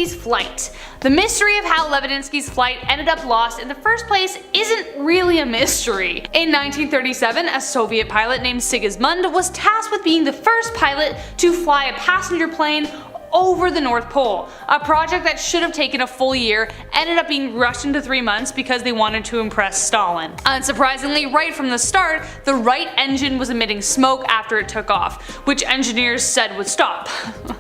Lebedinsky's flight. The mystery of how Lebedinsky's flight ended up lost in the first place isn't really a mystery. In 1937, a Soviet pilot named Sigismund was tasked with being the first pilot to fly a passenger plane over the North Pole. A project that should have taken a full year ended up being rushed into 3 months because they wanted to impress Stalin. Unsurprisingly, right from the start, the right engine was emitting smoke after it took off, which engineers said would stop.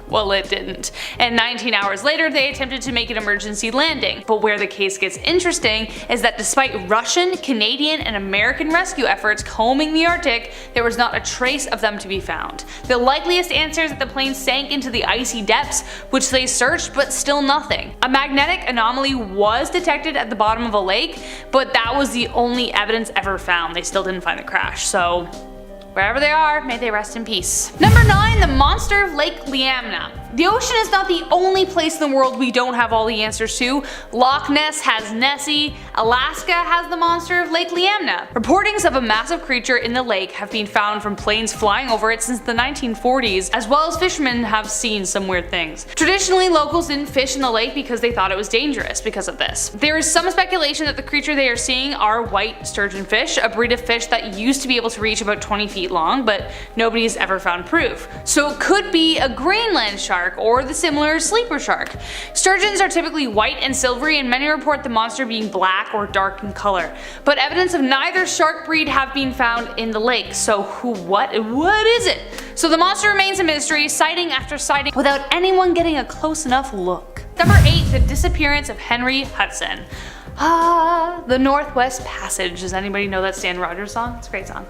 Well, it didn't. And 19 hours later, they attempted to make an emergency landing. But where the case gets interesting is that despite Russian, Canadian, and American rescue efforts combing the Arctic, there was not a trace of them to be found. The likeliest answer is that the plane sank into the icy depths, which they searched, but still nothing. A magnetic anomaly was detected at the bottom of a lake, but that was the only evidence ever found. They still didn't find the crash, so wherever they are, may they rest in peace. Number 9. The monster of Lake Liamna. The ocean is not the only place in the world we don't have all the answers to. Loch Ness has Nessie, Alaska has the monster of Lake Liamna. Reportings of a massive creature in the lake have been found from planes flying over it since the 1940s, as well as fishermen have seen some weird things. Traditionally, locals didn't fish in the lake because they thought it was dangerous because of this. There is some speculation that the creature they are seeing are white sturgeonfish, a breed of fish that used to be able to reach about 20 feet long, but nobody's ever found proof. So it could be a Greenland shark or the similar sleeper shark. Sturgeons are typically white and silvery, and many report the monster being black or dark in color. But evidence of neither shark breed have been found in the lake, so what is it? So the monster remains a mystery, sighting after sighting, without anyone getting a close enough look. Number 8. The disappearance of Henry Hudson. The Northwest Passage. Does anybody know that Stan Rogers song? It's a great song.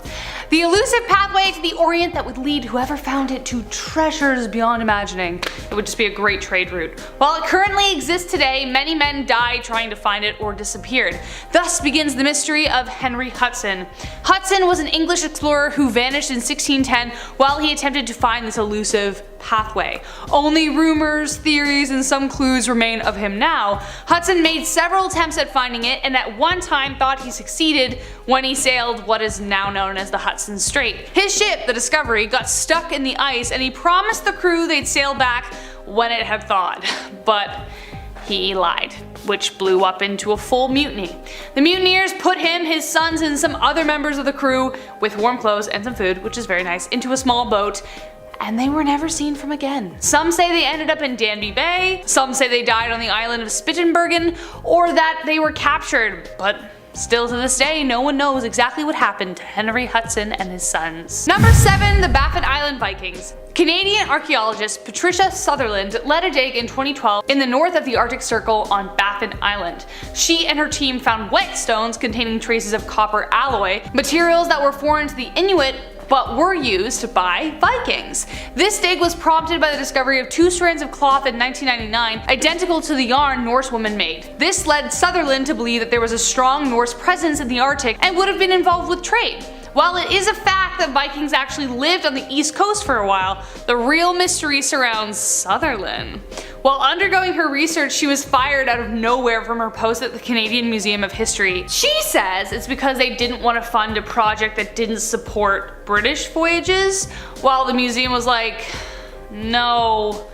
The elusive pathway to the Orient that would lead whoever found it to treasures beyond imagining. It would just be a great trade route. While it currently exists today, many men died trying to find it or disappeared. Thus begins the mystery of Henry Hudson. Hudson was an English explorer who vanished in 1610 while he attempted to find this elusive pathway. Only rumors, theories, and some clues remain of him now. Hudson made several attempts at finding it, and at one time thought he succeeded when he sailed what is now known as the Hudson Strait. His ship, the Discovery, got stuck in the ice, and he promised the crew they'd sail back when it had thawed. But he lied, which blew up into a full mutiny. The mutineers put him, his sons, and some other members of the crew, with warm clothes and some food, which is very nice, into a small boat, and they were never seen from again. Some say they ended up in Danby Bay, some say they died on the island of Spitsbergen, or that they were captured, but still to this day, no one knows exactly what happened to Henry Hudson and his sons. Number 7. The Baffin Island Vikings. Canadian archaeologist Patricia Sutherland led a dig in 2012 in the north of the Arctic Circle on Baffin Island. She and her team found whetstones containing traces of copper alloy, materials that were foreign to the Inuit but were used by Vikings. This dig was prompted by the discovery of 2 strands of cloth in 1999 identical to the yarn Norse women made. This led Sutherland to believe that there was a strong Norse presence in the Arctic and would have been involved with trade. While it is a fact that Vikings actually lived on the East Coast for a while, the real mystery surrounds Sutherland. While undergoing her research, she was fired out of nowhere from her post at the Canadian Museum of History. She says it's because they didn't want to fund a project that didn't support British voyages, while the museum was like, no,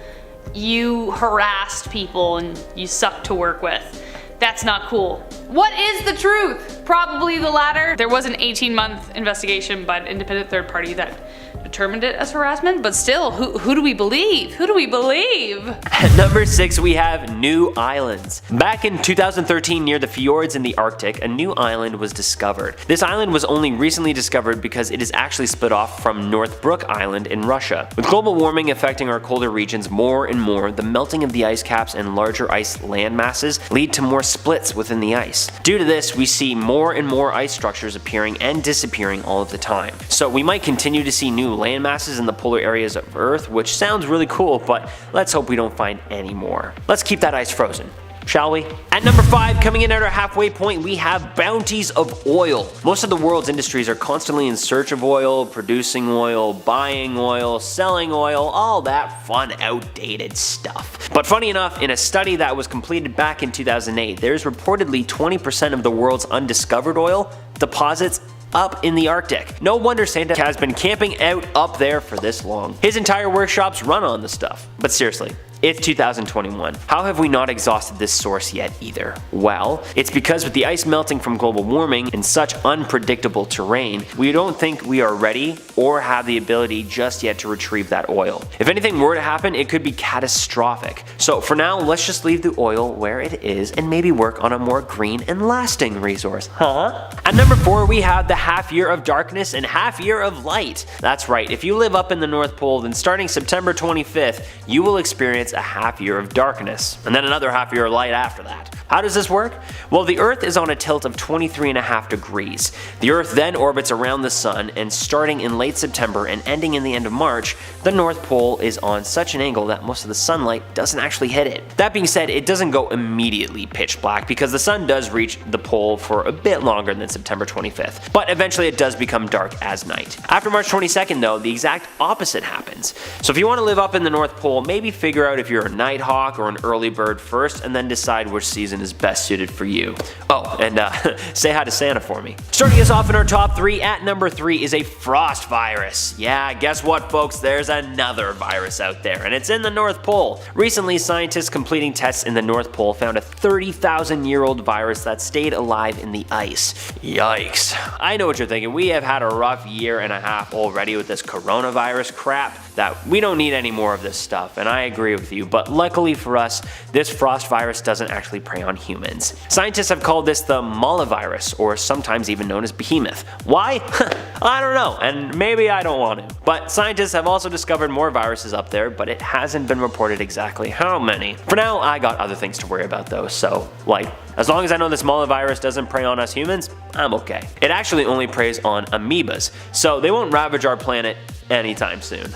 you harassed people and you suck to work with. That's not cool. What is the truth? Probably the latter. There was an 18-month investigation by an independent third party that determined it as harassment, but still, who do we believe? Who do we believe? At number 6, we have new islands. Back in 2013, near the fjords in the Arctic, a new island was discovered. This island was only recently discovered because it is actually split off from North Brook Island in Russia. With global warming affecting our colder regions more and more, the melting of the ice caps and larger ice land masses lead to more splits within the ice. Due to this, we see more and more ice structures appearing and disappearing all of the time. So we might continue to see new land masses in the polar areas of Earth, which sounds really cool, but let's hope we don't find any more. Let's keep that ice frozen, shall we? At number 5, coming in at our halfway point, we have bounties of oil. Most of the world's industries are constantly in search of oil, producing oil, buying oil, selling oil, all that fun, outdated stuff. But funny enough, in a study that was completed back in 2008, there's reportedly 20% of the world's undiscovered oil deposits up in the Arctic. No wonder Santa has been camping out up there for this long. His entire workshops run on the stuff. But seriously, It's 2021. How have we not exhausted this source yet either? Well, it's because with the ice melting from global warming and such unpredictable terrain, we don't think we are ready or have the ability just yet to retrieve that oil. If anything were to happen, it could be catastrophic. So for now, let's just leave the oil where it is and maybe work on a more green and lasting resource. At number 4, we have the half year of darkness and half year of light. That's right, if you live up in the North Pole, then starting September 25th, you will experience a half year of darkness, and then another half year of light after that. How does this work? Well, the Earth is on a tilt of 23.5 degrees. The Earth then orbits around the Sun, and starting in late September and ending in the end of March, the North Pole is on such an angle that most of the sunlight doesn't actually hit it. That being said, it doesn't go immediately pitch black because the sun does reach the pole for a bit longer than September 25th, but eventually it does become dark as night. After March 22nd though, the exact opposite happens. So if you want to live up in the North Pole, maybe figure out if you're a nighthawk or an early bird first, and then decide which season is best suited for you. Oh, and say hi to Santa for me. Starting us off in our top 3, at number 3 is a frost virus. Yeah, guess what folks, there's another virus out there, and it's in the North Pole. Recently, scientists completing tests in the North Pole found a 30,000-year-old virus that stayed alive in the ice. Yikes. I know what you're thinking, we have had a rough year and a half already with this coronavirus crap, that we don't need any more of this stuff, and I agree with you, but luckily for us, this frost virus doesn't actually prey on humans. Scientists have called this the Malavirus, or sometimes even known as Behemoth. Why? I don't know, and maybe I don't want to. But scientists have also discovered more viruses up there, but it hasn't been reported exactly how many. For now, I got other things to worry about though, so as long as I know this Malavirus doesn't prey on us humans, I'm okay. It actually only preys on amoebas, so they won't ravage our planet anytime soon.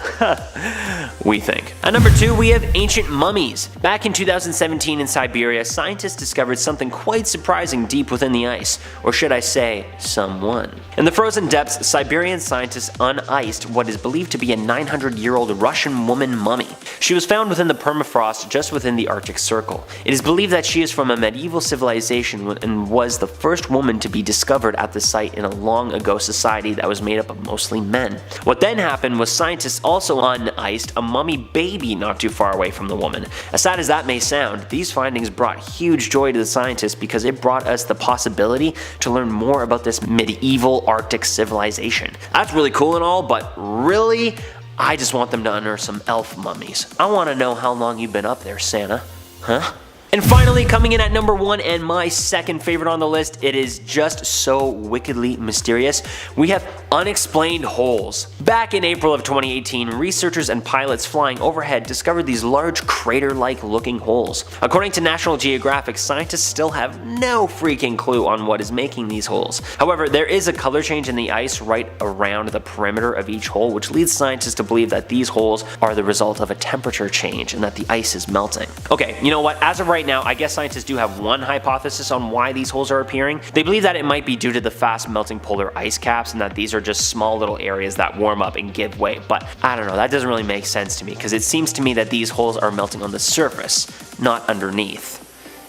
We think. At number 2, we have ancient mummies. Back in 2017 in Siberia, scientists discovered something quite surprising deep within the ice, or should I say, someone. In the frozen depths, Siberian scientists uniced what is believed to be a 900-year-old Russian woman mummy. She was found within the permafrost just within the Arctic Circle. It is believed that she is from a medieval civilization and was the first woman to be discovered at the site in a long ago society that was made up of mostly men. What then happened was scientists also uniced a mummy baby not too far away from the woman. As sad as that may sound, these findings brought huge joy to the scientists because it brought us the possibility to learn more about this medieval Arctic civilization. That's really cool and all, but really, I just want them to unearth some elf mummies. I want to know how long you've been up there, Santa. Huh? And finally, coming in at number 1 and my second favorite on the list, it is just so wickedly mysterious, we have unexplained holes. Back in April of 2018, researchers and pilots flying overhead discovered these large crater-like looking holes. According to National Geographic, scientists still have no freaking clue on what is making these holes. However, there is a color change in the ice right around the perimeter of each hole, which leads scientists to believe that these holes are the result of a temperature change and that the ice is melting. Okay, you know what, as of right now, I guess scientists do have one hypothesis on why these holes are appearing. They believe that it might be due to the fast melting polar ice caps and that these are just small little areas that warm up and give way, but I don't know, that doesn't really make sense to me because it seems to me that these holes are melting on the surface, not underneath.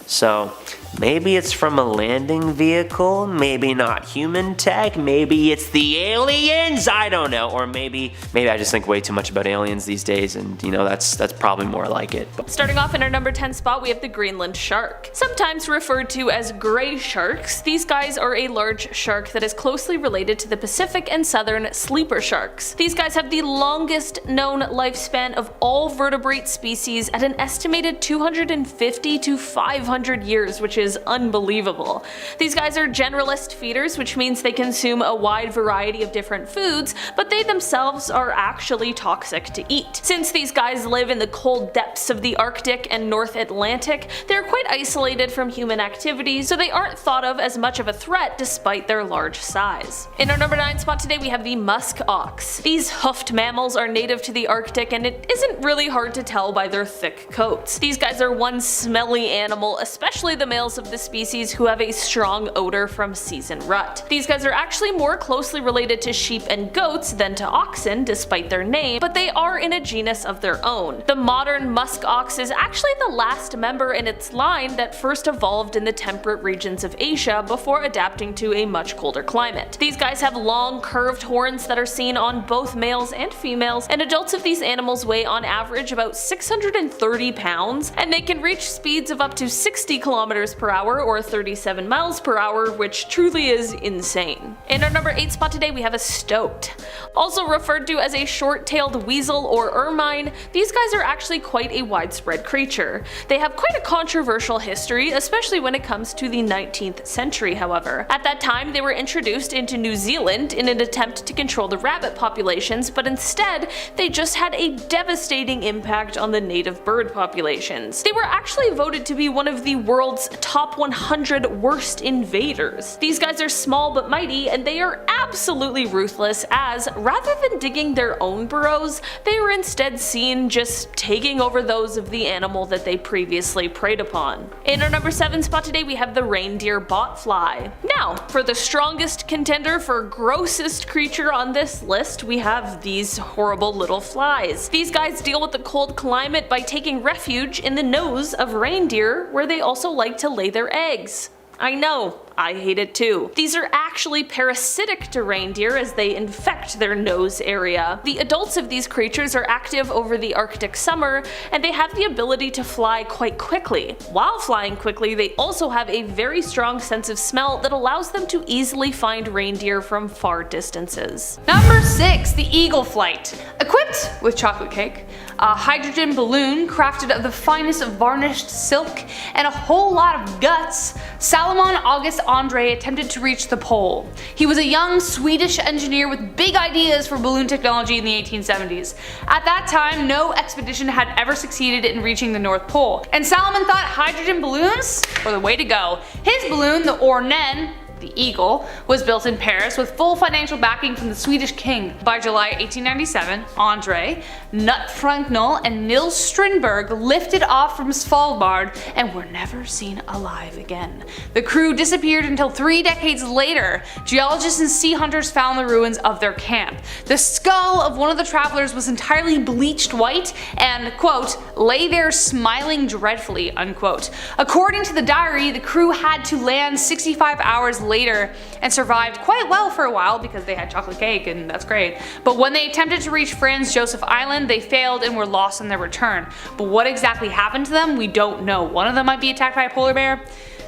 So maybe it's from a landing vehicle, maybe not human tech, maybe it's the aliens, I don't know, or maybe I just think way too much about aliens these days, and you know, that's probably more like it. But starting off in our number 10 spot, we have the Greenland shark. Sometimes referred to as gray sharks, these guys are a large shark that is closely related to the Pacific and southern sleeper sharks. These guys have the longest known lifespan of all vertebrate species at an estimated 250 to 500 years, which is unbelievable. These guys are generalist feeders, which means they consume a wide variety of different foods, but they themselves are actually toxic to eat. Since these guys live in the cold depths of the Arctic and North Atlantic, they're quite isolated from human activity, so they aren't thought of as much of a threat despite their large size. In our number 9 spot today, we have the musk ox. These hoofed mammals are native to the Arctic, and it isn't really hard to tell by their thick coats. These guys are one smelly animal, especially the males males of the species who have a strong odor from seasoned rut. These guys are actually more closely related to sheep and goats than to oxen, despite their name, but they are in a genus of their own. The modern musk ox is actually the last member in its line that first evolved in the temperate regions of Asia before adapting to a much colder climate. These guys have long, curved horns that are seen on both males and females, and adults of these animals weigh on average about 630 pounds, and they can reach speeds of up to 60 kilometers per hour or 37 miles per hour, which truly is insane. In our number 8 spot today, we have a stoat. Also referred to as a short-tailed weasel or ermine, these guys are actually quite a widespread creature. They have quite a controversial history, especially when it comes to the 19th century, however. At that time, they were introduced into New Zealand in an attempt to control the rabbit populations, but instead, they just had a devastating impact on the native bird populations. They were actually voted to be one of the world's top 100 worst invaders. These guys are small but mighty, and they are absolutely ruthless as, rather than digging their own burrows, they were instead seen just taking over those of the animal that they previously preyed upon. In our number 7 spot today, we have the reindeer botfly. Now, for the strongest contender for grossest creature on this list, we have these horrible little flies. These guys deal with the cold climate by taking refuge in the nose of reindeer, where they also like to lay their eggs. I know, I hate it too. These are actually parasitic to reindeer as they infect their nose area. The adults of these creatures are active over the Arctic summer, and they have the ability to fly quite quickly. While flying quickly, they also have a very strong sense of smell that allows them to easily find reindeer from far distances. Number 6, the eagle flight. Equipped with chocolate cake, a hydrogen balloon crafted of the finest of varnished silk, and a whole lot of guts, Salomon August André attempted to reach the pole. He was a young Swedish engineer with big ideas for balloon technology in the 1870s. At that time, no expedition had ever succeeded in reaching the North Pole, and Salomon thought hydrogen balloons were the way to go. His balloon, the Ornen, the Eagle, was built in Paris with full financial backing from the Swedish king. By July 1897, André, Knut Franknell, and Nils Strindberg lifted off from Svalbard and were never seen alive again. The crew disappeared until 3 decades later. Geologists and sea hunters found the ruins of their camp. The skull of one of the travelers was entirely bleached white and, quote, lay there smiling dreadfully, unquote. According to the diary, the crew had to land 65 hours later and survived quite well for a while because they had chocolate cake and that's great. But when they attempted to reach Franz Josef Island, they failed and were lost on their return. But what exactly happened to them, we don't know. One of them might be attacked by a polar bear.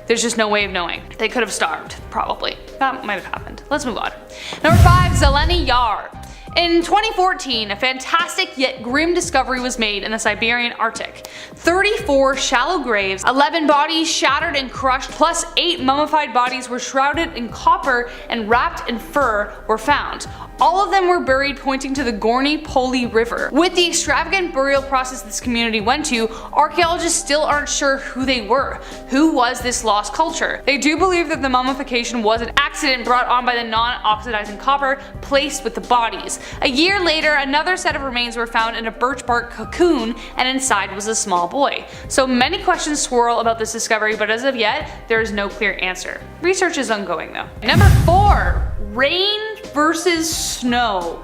There's just no way of knowing. They could have starved, probably. That might have happened. Let's move on. Number 5, Zeleny Yar. In 2014, a fantastic yet grim discovery was made in the Siberian Arctic. 34 shallow graves, 11 bodies shattered and crushed, plus 8 mummified bodies were shrouded in copper and wrapped in fur were found. All of them were buried pointing to the Gorny Poli River. With the extravagant burial process this community went to, archaeologists still aren't sure who they were. Who was this lost culture? They do believe that the mummification was an accident brought on by the non-oxidizing copper placed with the bodies. A year later, another set of remains were found in a birch bark cocoon, and inside was a small boy. So many questions swirl about this discovery, but as of yet, there is no clear answer. Research is ongoing though. Number 4, rain versus snow,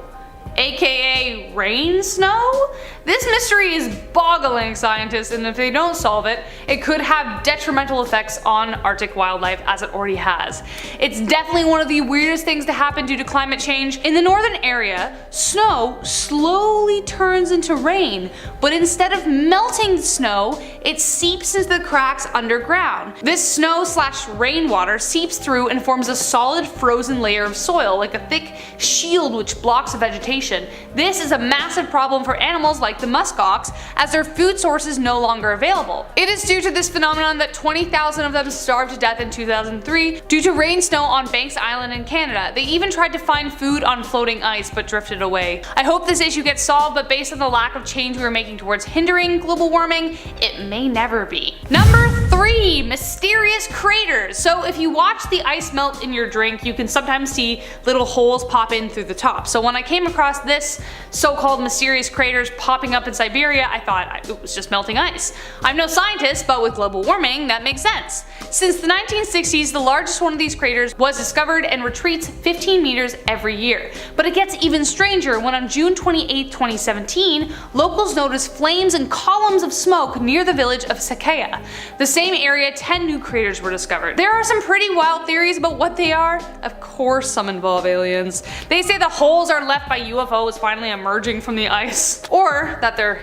aka rain snow? This mystery is boggling scientists, and if they don't solve it, it could have detrimental effects on Arctic wildlife as it already has. It's definitely one of the weirdest things to happen due to climate change. In the northern area, snow slowly turns into rain, but instead of melting snow, it seeps into the cracks underground. This snow/rainwater seeps through and forms a solid frozen layer of soil, like a thick shield which blocks the vegetation. This is a massive problem for animals like the muskox, as their food source is no longer available. It is due to this phenomenon that 20,000 of them starved to death in 2003 due to rain snow on Banks Island in Canada. They even tried to find food on floating ice but drifted away. I hope this issue gets solved, but based on the lack of change we are making towards hindering global warming, it may never be. Number 3, mysterious craters. So if you watch the ice melt in your drink, you can sometimes see little holes pop in through the top. So when I came across across this so-called mysterious craters popping up in Siberia, I thought it was just melting ice. I'm no scientist, but with global warming, that makes sense. Since the 1960s, the largest one of these craters was discovered and retreats 15 meters every year. But it gets even stranger when on June 28, 2017, locals noticed flames and columns of smoke near the village of Sakaya. The same area, 10 new craters were discovered. There are some pretty wild theories about what they are. Of course some involve aliens. They say the holes are left by UFOs finally emerging from the ice. Or that they're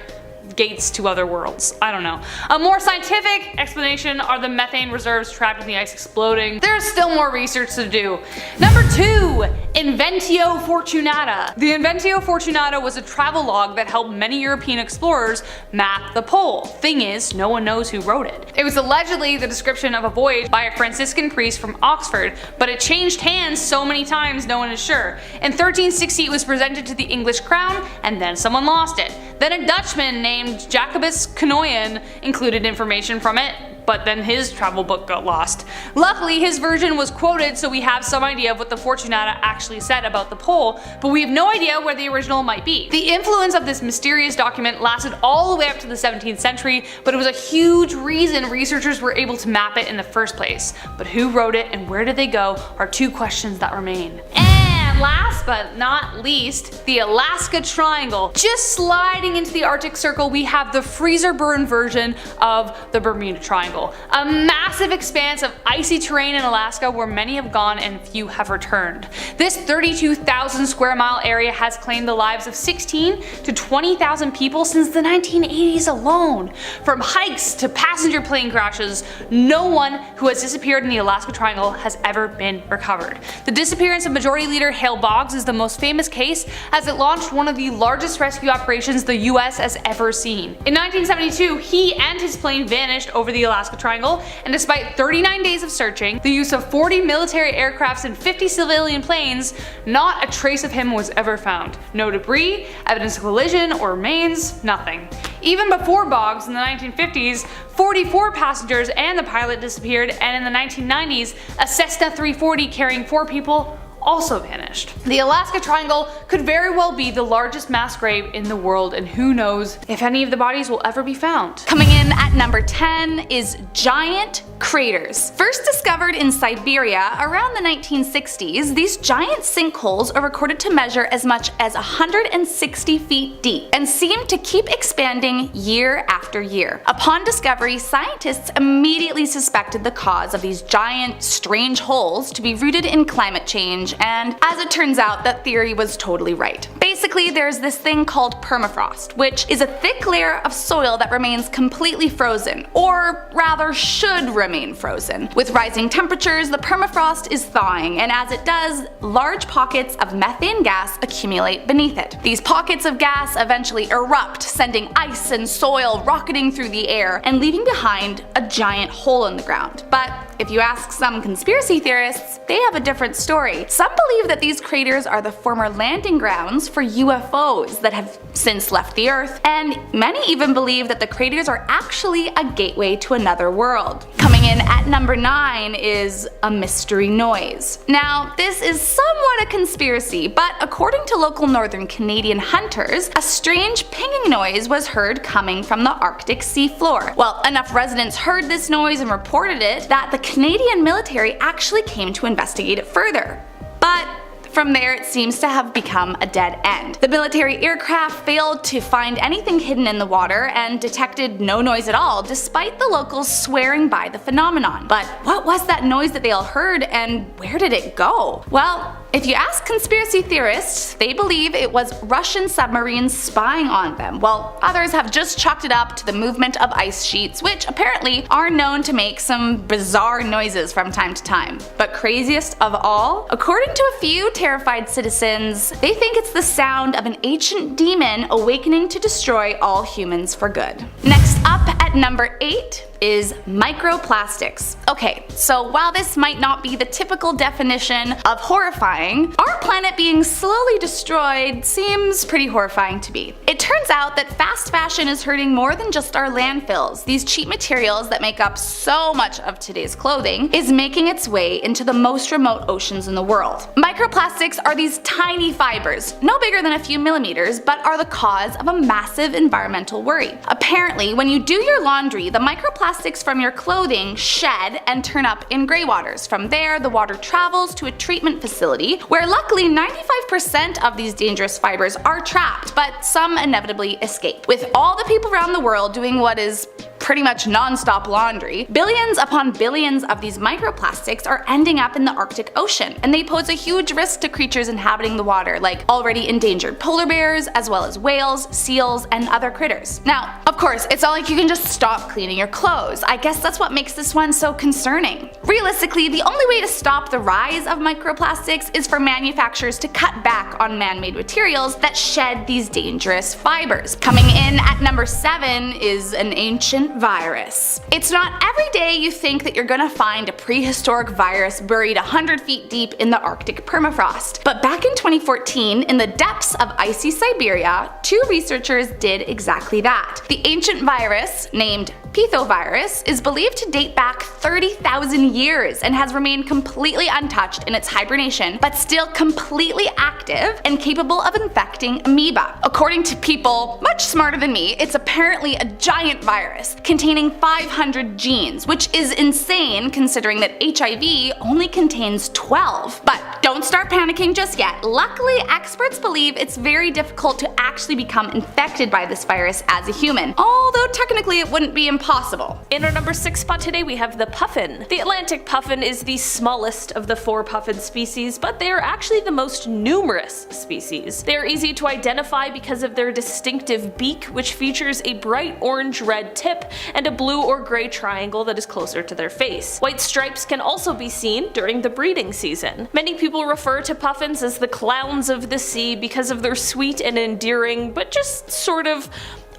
gates to other worlds. I don't know. A more scientific explanation are the methane reserves trapped in the ice exploding. There's still more research to do. Number 2. Inventio Fortunata. The Inventio Fortunata was a travel log that helped many European explorers map the pole. Thing is, no one knows who wrote it. It was allegedly the description of a voyage by a Franciscan priest from Oxford, but it changed hands so many times no one is sure. In 1360 it was presented to the English crown, and then someone lost it. Then a Dutchman named Jacobus Canoyen included information from it, but then his travel book got lost. Luckily his version was quoted, so we have some idea of what the Fortunata actually said about the pole, but we have no idea where the original might be. The influence of this mysterious document lasted all the way up to the 17th century, but it was a huge reason researchers were able to map it in the first place. But who wrote it and where did they go are two questions that remain. And last but not least, the Alaska Triangle. Just sliding into the Arctic Circle, we have the freezer burn version of the Bermuda Triangle. A massive expanse of icy terrain in Alaska where many have gone and few have returned. This 32,000 square mile area has claimed the lives of 16 to 20,000 people since the 1980s alone. From hikes to passenger plane crashes, no one who has disappeared in the Alaska Triangle has ever been recovered. The disappearance of Majority Leader Hale Boggs is the most famous case, as it launched one of the largest rescue operations the US has ever seen. In 1972, he and his plane vanished over the Alaska Triangle, and despite 39 days of searching, the use of 40 military aircrafts and 50 civilian planes, not a trace of him was ever found. No debris, evidence of collision, or remains, nothing. Even before Boggs in the 1950s, 44 passengers and the pilot disappeared, and in the 1990s, a Cessna 340 carrying 4 people also vanished. The Alaska Triangle could very well be the largest mass grave in the world, and who knows if any of the bodies will ever be found. Coming in at number 10 is giant craters. First discovered in Siberia around the 1960s, these giant sinkholes are recorded to measure as much as 160 feet deep and seem to keep expanding year after year. Upon discovery, scientists immediately suspected the cause of these giant, strange holes to be rooted in climate change, and as it turns out, that theory was totally right. Basically, there's this thing called permafrost, which is a thick layer of soil that remains completely frozen, or rather should remain frozen. With rising temperatures, the permafrost is thawing, and as it does, large pockets of methane gas accumulate beneath it. These pockets of gas eventually erupt, sending ice and soil rocketing through the air and leaving behind a giant hole in the ground. But if you ask some conspiracy theorists, they have a different story. Some believe that these craters are the former landing grounds for UFOs that have since left the Earth, and many even believe that the craters are actually a gateway to another world. Coming in at number 9 is a mystery noise. Now, this is somewhat a conspiracy, but according to local northern Canadian hunters, a strange pinging noise was heard coming from the Arctic seafloor. Well, enough residents heard this noise and reported it that the Canadian military actually came to investigate it further. But from there, it seems to have become a dead end. The military aircraft failed to find anything hidden in the water and detected no noise at all, despite the locals swearing by the phenomenon. But what was that noise that they all heard, and where did it go? Well, if you ask conspiracy theorists, they believe it was Russian submarines spying on them, while others have just chalked it up to the movement of ice sheets, which apparently are known to make some bizarre noises from time to time. But craziest of all, according to a few terrified citizens, they think it's the sound of an ancient demon awakening to destroy all humans for good. Next up at number 8 is microplastics. Okay, so while this might not be the typical definition of horrifying, horrifying, our planet being slowly destroyed seems pretty horrifying to me. It turns out that fast fashion is hurting more than just our landfills. These cheap materials that make up so much of today's clothing is making its way into the most remote oceans in the world. Microplastics are these tiny fibers, no bigger than a few millimeters, but are the cause of a massive environmental worry. Apparently, when you do your laundry, the microplastics from your clothing shed and turn up in gray waters. From there, the water travels to a treatment facility where luckily 95% of these dangerous fibers are trapped, but some inevitably escape. With all the people around the world doing what is pretty much non-stop laundry, billions upon billions of these microplastics are ending up in the Arctic Ocean, and they pose a huge risk to creatures inhabiting the water, like already endangered polar bears, as well as whales, seals, and other critters. Now, of course, it's not like you can just stop cleaning your clothes. I guess that's what makes this one so concerning. Realistically, the only way to stop the rise of microplastics is for manufacturers to cut back on man-made materials that shed these dangerous fibers. Coming in at number 7 is an ancient virus. It's not every day you think that you're gonna find a prehistoric virus buried 100 feet deep in the Arctic permafrost. But back in 2014, in the depths of icy Siberia, 2 researchers did exactly that. The ancient virus, named Pithovirus, is believed to date back 30,000 years and has remained completely untouched in its hibernation, but still completely active and capable of infecting amoeba. According to people much smarter than me, it's apparently a giant virus containing 500 genes, which is insane considering that HIV only contains 12. But don't start panicking just yet. Luckily, experts believe it's very difficult to actually become infected by this virus as a human, although technically it wouldn't be impossible. In our number 6 spot today, we have the puffin. The Atlantic puffin is the smallest of the 4 puffin species, but they are actually the most numerous species. They are easy to identify because of their distinctive beak, which features a bright orange-red tip and a blue or gray triangle that is closer to their face. White stripes can also be seen during the breeding season. Many people refer to puffins as the clowns of the sea because of their sweet and endearing, but just sort of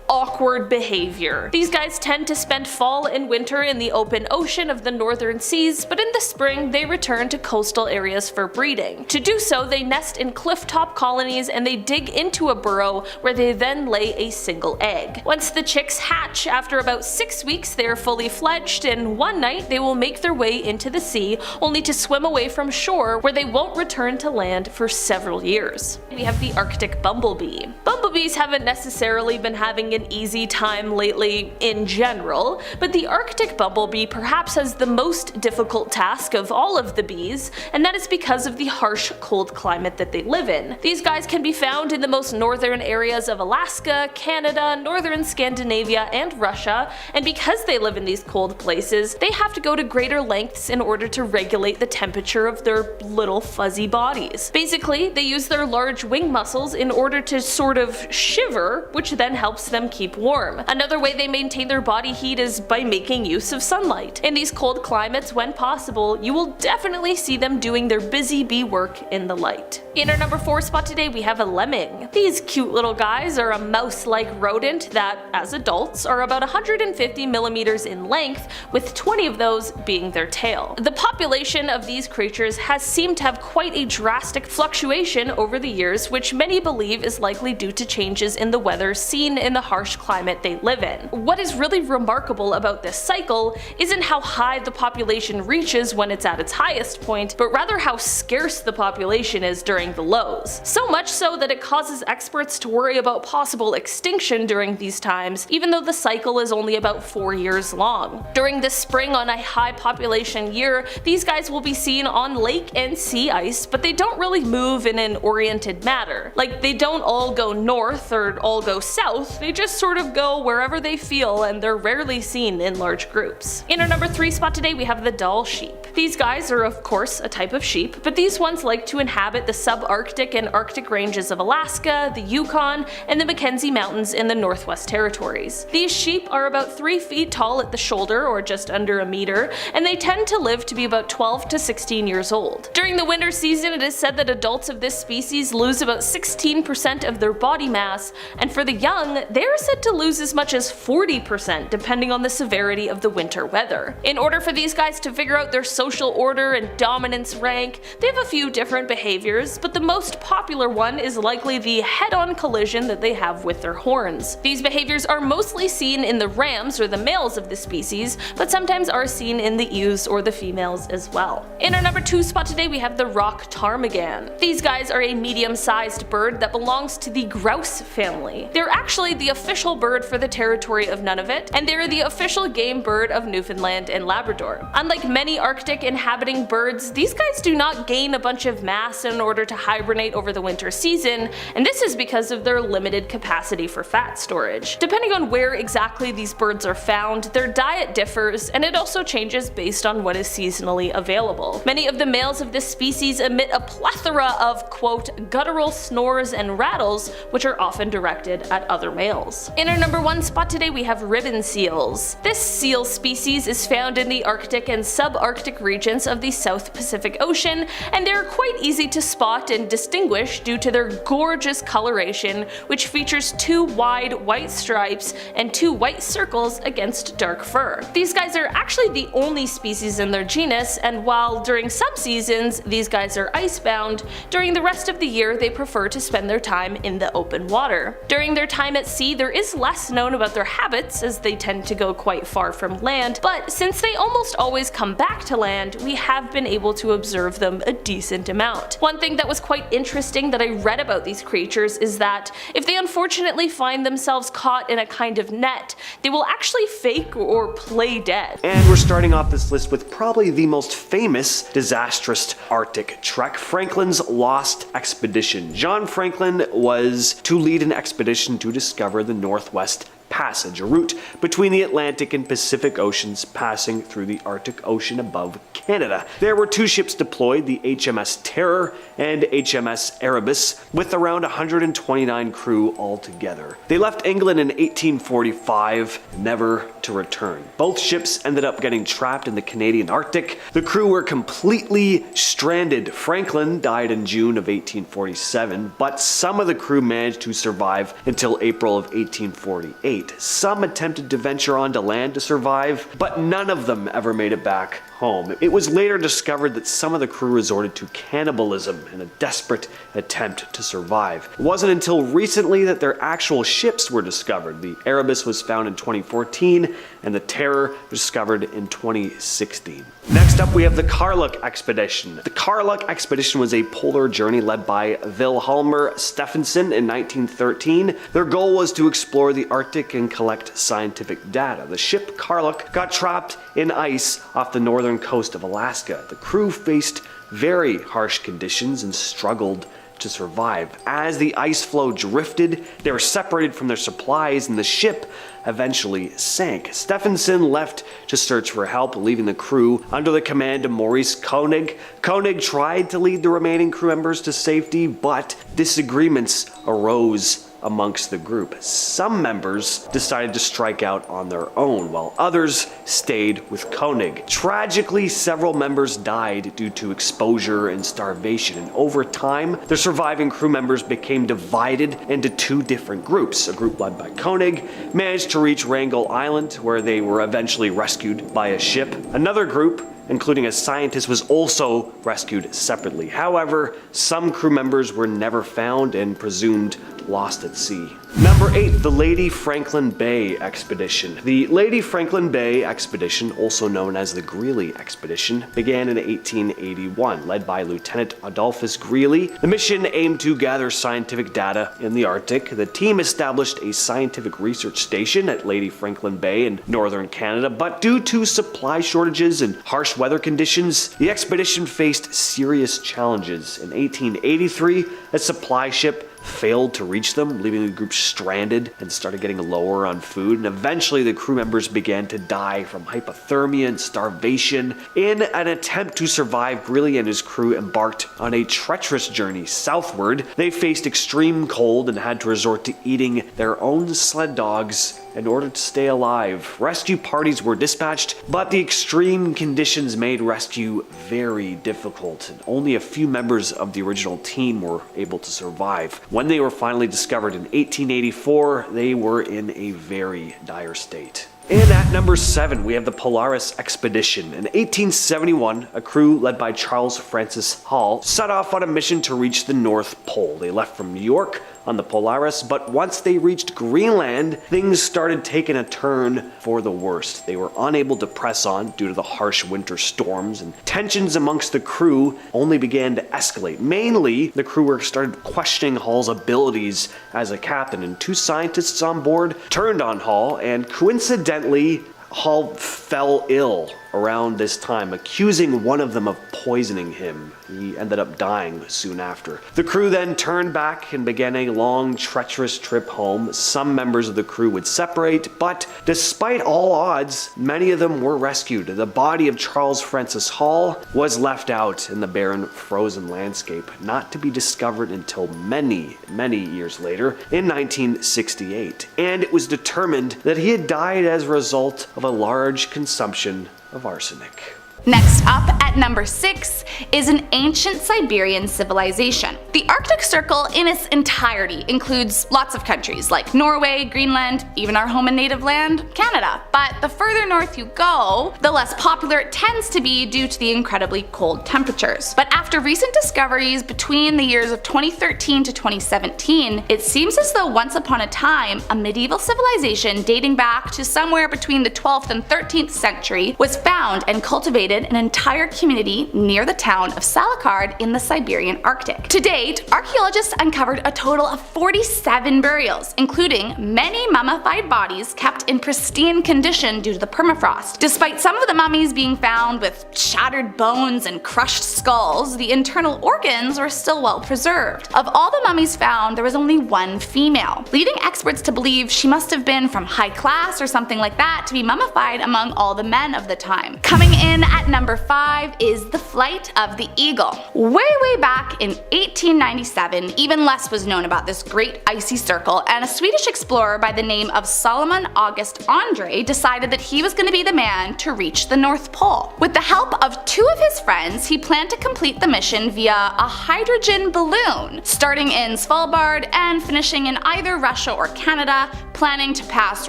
awkward behavior. These guys tend to spend fall and winter in the open ocean of the northern seas, but in the spring they return to coastal areas for breeding. To do so, they nest in cliff-top colonies and they dig into a burrow where they then lay a single egg. Once the chicks hatch, after about 6 weeks they are fully fledged, and one night they will make their way into the sea, only to swim away from shore where they won't return to land for several years. We have the Arctic bumblebee. Bumblebees haven't necessarily been having an easy time lately in general, but the Arctic bumblebee perhaps has the most difficult task of all of the bees, and that is because of the harsh, cold climate that they live in. These guys can be found in the most northern areas of Alaska, Canada, northern Scandinavia, and Russia, and because they live in these cold places, they have to go to greater lengths in order to regulate the temperature of their little fuzzy bodies. Basically, they use their large wing muscles in order to sort of shiver, which then helps them keep warm. Another way they maintain their body heat is by making use of sunlight. In these cold climates, when possible, you will definitely see them doing their busy bee work in the light. In our number 4 spot today, we have a lemming. These cute little guys are a mouse-like rodent that, as adults, are about 150 millimeters in length, with 20 of those being their tail. The population of these creatures has seemed to have quite a drastic fluctuation over the years, which many believe is likely due to changes in the weather seen in the harsh climate they live in. What is really remarkable about this cycle isn't how high the population reaches when it's at its highest point, but rather how scarce the population is during the lows. So much so that it causes experts to worry about possible extinction during these times, even though the cycle is only about 4 years long. During the spring on a high population year, these guys will be seen on lake and sea ice, but they don't really move in an oriented manner. Like, they don't all go north or all go south, they just sort of go wherever they feel, and they're rarely seen in large groups. In our number 3 spot today, we have the Dall sheep. These guys are of course a type of sheep, but these ones like to inhabit the subarctic and Arctic ranges of Alaska, the Yukon, and the Mackenzie Mountains in the Northwest Territories. These sheep are about 3 feet tall at the shoulder, or just under a meter, and they tend to live to be about 12 to 16 years old. During the winter season, it is said that adults of this species lose about 16% of their body mass, and for the young, they are said to lose as much as 40% depending on the severity of the winter weather. In order for these guys to figure out their social social order and dominance rank, they have a few different behaviors, but the most popular one is likely the head-on collision that they have with their horns. These behaviors are mostly seen in the rams or the males of the species, but sometimes are seen in the ewes or the females as well. In our number 2 spot today we have the rock ptarmigan. These guys are a medium-sized bird that belongs to the grouse family. They're actually the official bird for the territory of Nunavut, and they're the official game bird of Newfoundland and Labrador. Unlike many Arctic inhabiting birds, these guys do not gain a bunch of mass in order to hibernate over the winter season, and this is because of their limited capacity for fat storage. Depending on where exactly these birds are found, their diet differs, and it also changes based on what is seasonally available. Many of the males of this species emit a plethora of, quote, guttural snores and rattles, which are often directed at other males. In our number 1 spot today we have ribbon seals. This seal species is found in the Arctic and subarctic regions of the South Pacific Ocean, and they're quite easy to spot and distinguish due to their gorgeous coloration, which features 2 wide white stripes and 2 white circles against dark fur. These guys are actually the only species in their genus, and while during some seasons these guys are icebound, during the rest of the year they prefer to spend their time in the open water. During their time at sea there is less known about their habits, as they tend to go quite far from land, but since they almost always come back to land, we have been able to observe them a decent amount. One thing that was quite interesting that I read about these creatures is that if they unfortunately find themselves caught in a kind of net, they will actually fake or play dead. And we're starting off this list with probably the most famous disastrous Arctic trek, Franklin's Lost Expedition. John Franklin was to lead an expedition to discover the Northwest Passage, a route between the Atlantic and Pacific Oceans passing through the Arctic Ocean above Canada. There were 2 ships deployed, the HMS Terror and HMS Erebus, with around 129 crew altogether. They left England in 1845, never to return. Both ships ended up getting trapped in the Canadian Arctic. The crew were completely stranded. Franklin died in June of 1847, but some of the crew managed to survive until April of 1848. Some attempted to venture onto land to survive, but none of them ever made it back home. It was later discovered that some of the crew resorted to cannibalism in a desperate attempt to survive. It wasn't until recently that their actual ships were discovered. The Erebus was found in 2014 and the Terror was discovered in 2016. Next up we have the Karluk Expedition. The Karluk Expedition was a polar journey led by Vilhjalmur Stephenson in 1913. Their goal was to explore the Arctic and collect scientific data. The ship Karluk got trapped in ice off the northern coast of Alaska. The crew faced very harsh conditions and struggled to survive. As the ice floe drifted, they were separated from their supplies and the ship eventually sank. Stephenson left to search for help, leaving the crew under the command of Maurice Koenig. Koenig tried to lead the remaining crew members to safety, but disagreements arose amongst the group. Some members decided to strike out on their own, while others stayed with Koenig. Tragically, several members died due to exposure and starvation, and over time, the surviving crew members became divided into 2 different groups. A group led by Koenig managed to reach Wrangel Island, where they were eventually rescued by a ship. Another group, including a scientist, was also rescued separately. However, some crew members were never found and presumed lost at sea. Number 8, the Lady Franklin Bay Expedition. The Lady Franklin Bay Expedition, also known as the Greely Expedition, began in 1881, led by Lieutenant Adolphus Greely. The mission aimed to gather scientific data in the Arctic. The team established a scientific research station at Lady Franklin Bay in northern Canada, but due to supply shortages and harsh weather conditions, the expedition faced serious challenges. In 1883, a supply ship failed to reach them, leaving the group stranded and started getting lower on food, and eventually the crew members began to die from hypothermia and starvation. In an attempt to survive, Greely and his crew embarked on a treacherous journey southward. They faced extreme cold and had to resort to eating their own sled dogs in order to stay alive. Rescue parties were dispatched, but the extreme conditions made rescue very difficult, and only a few members of the original team were able to survive. When they were finally discovered in 1884, they were in a very dire state. And at number 7, we have the Polaris Expedition. In 1871, a crew led by Charles Francis Hall set off on a mission to reach the North Pole. They left from New York on the Polaris, but once they reached Greenland, things started taking a turn for the worst. They were unable to press on due to the harsh winter storms, and tensions amongst the crew only began to escalate. Mainly, the crew started questioning Hall's abilities as a captain, and 2 scientists on board turned on Hall, and coincidentally, Hall fell ill around this time, accusing one of them of poisoning him. He ended up dying soon after. The crew then turned back and began a long, treacherous trip home. Some members of the crew would separate, but despite all odds, many of them were rescued. The body of Charles Francis Hall was left out in the barren, frozen landscape, not to be discovered until many, many years later, in 1968. And it was determined that he had died as a result of a large consumption of arsenic. Next up, at number 6, is an ancient Siberian civilization. The Arctic Circle in its entirety includes lots of countries like Norway, Greenland, even our home and native land, Canada. But the further north you go, the less popular it tends to be due to the incredibly cold temperatures. But after recent discoveries between the years of 2013 to 2017, it seems as though once upon a time, a medieval civilization dating back to somewhere between the 12th and 13th century was found and cultivated an entire community near the town of Salakard in the Siberian Arctic. To date, archaeologists uncovered a total of 47 burials, including many mummified bodies kept in pristine condition due to the permafrost. Despite some of the mummies being found with shattered bones and crushed skulls, the internal organs were still well preserved. Of all the mummies found, there was only 1 female, leading experts to believe she must have been from high class or something like that to be mummified among all the men of the time. Coming in at number 5 is the flight of the eagle. Way back in 1897, even less was known about this great icy circle, and a Swedish explorer by the name of Solomon August Andre decided that he was going to be the man to reach the North Pole. With the help of 2 of his friends, he planned to complete the mission via a hydrogen balloon, starting in Svalbard and finishing in either Russia or Canada, planning to pass